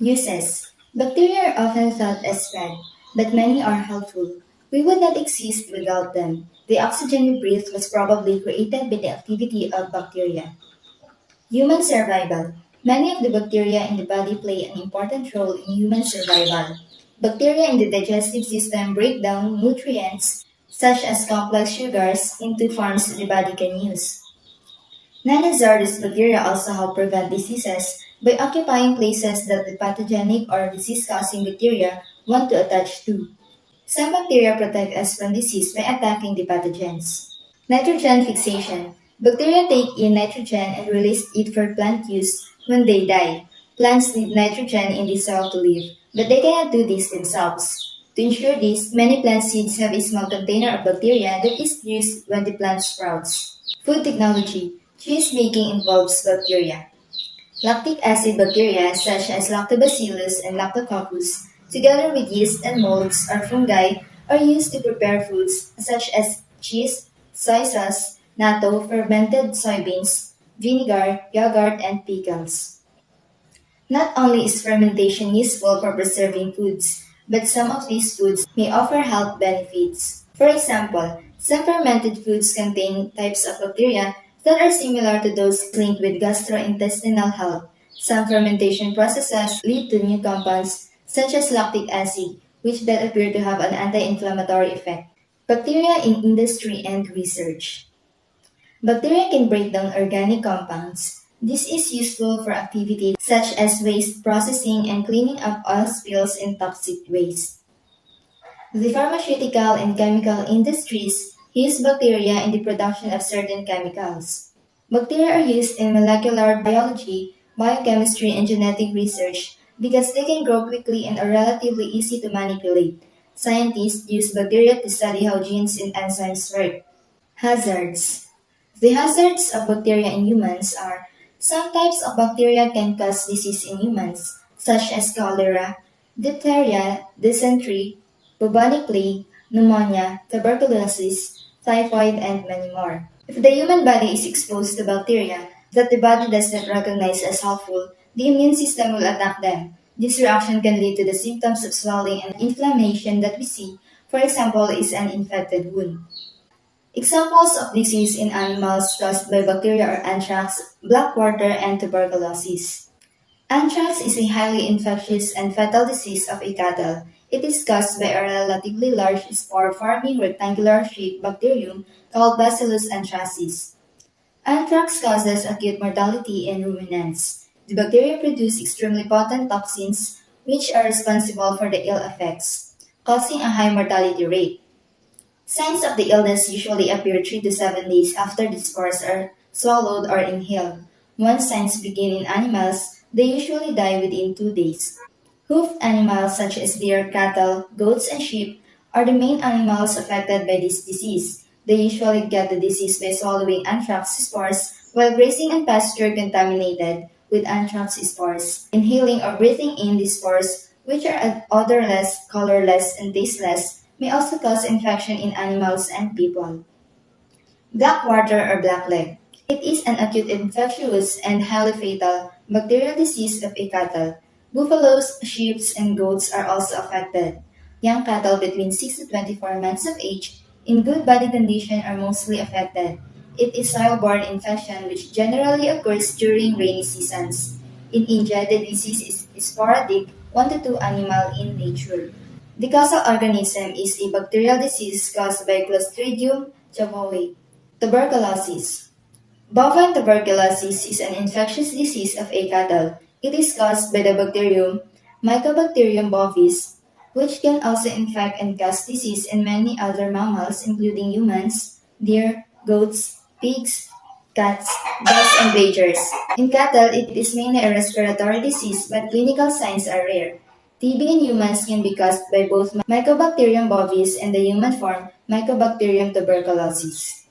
Uses. Bacteria are often thought as bad, but many are helpful. We would not exist without them. The oxygen we breathe was probably created by the activity of bacteria. Human survival. Many of the bacteria in the body play an important role in human survival. Bacteria in the digestive system break down nutrients, such as complex sugars, into forms the body can use. Non-hazardous bacteria also help prevent diseases by occupying places that the pathogenic or disease-causing bacteria want to attach to. Some bacteria protect us from disease by attacking the pathogens. Nitrogen fixation. Bacteria take in nitrogen and release it for plant use when they die. Plants need nitrogen in the soil to live, but they cannot do this themselves. To ensure this, many plant seeds have a small container of bacteria that is used when the plant sprouts. Food technology. Cheese making involves bacteria. Lactic acid bacteria such as lactobacillus and lactococcus, together with yeast and molds or fungi, are used to prepare foods such as cheese, soy sauce, natto, fermented soybeans, vinegar, yogurt, and pickles. Not only is fermentation useful for preserving foods, but some of these foods may offer health benefits. For example, some fermented foods contain types of bacteria that are similar to those linked with gastrointestinal health. Some fermentation processes lead to new compounds, such as lactic acid, which that appear to have an anti-inflammatory effect. Bacteria in industry and research. Bacteria can break down organic compounds. This is useful for activities such as waste processing and cleaning up oil spills and toxic waste. The pharmaceutical and chemical industries use bacteria in the production of certain chemicals. Bacteria are used in molecular biology, biochemistry, and genetic research because they can grow quickly and are relatively easy to manipulate. Scientists use bacteria to study how genes and enzymes work. Hazards. The hazards of bacteria in humans are some types of bacteria can cause disease in humans, such as cholera, diphtheria, dysentery, bubonic plague, pneumonia, tuberculosis, typhoid, and many more. If the human body is exposed to bacteria that the body does not recognize as helpful, the immune system will attack them. This reaction can lead to the symptoms of swelling and inflammation that we see, for example, is an infected wound. Examples of disease in animals caused by bacteria are anthrax, blackwater, and tuberculosis. Anthrax is a highly infectious and fatal disease of a cattle. It is caused by a relatively large spore-forming rectangular-shaped bacterium called Bacillus anthracis. Anthrax causes acute mortality in ruminants. The bacteria produce extremely potent toxins which are responsible for the ill effects, causing a high mortality rate. Signs of the illness usually appear 3 to 7 days after the spores are swallowed or inhaled. Once signs begin in animals, they usually die within 2 days. Hoofed animals such as deer, cattle, goats, and sheep are the main animals affected by this disease. They usually get the disease by swallowing anthrax spores while grazing on pasture contaminated with anthrax spores. Inhaling or breathing in the spores, which are odorless, colorless, and tasteless, may also cause infection in animals and people. Blackwater or blackleg. It is an acute infectious and highly fatal bacterial disease of a cattle. Buffaloes, sheep, and goats are also affected. Young cattle between 6 to 24 months of age in good body condition are mostly affected. It is soil-borne infection which generally occurs during rainy seasons. In India, the disease is sporadic, 1 to 2 animal in nature. The causal organism is a bacterial disease caused by Clostridium chamoei. Tuberculosis. Bovine tuberculosis is an infectious disease of a cattle. It is caused by the bacterium Mycobacterium bovis, which can also infect and cause disease in many other mammals including humans, deer, goats, pigs, cats, dogs, and badgers. In cattle, it is mainly a respiratory disease, but clinical signs are rare. TB in humans can be caused by both Mycobacterium bovis and the human form Mycobacterium tuberculosis.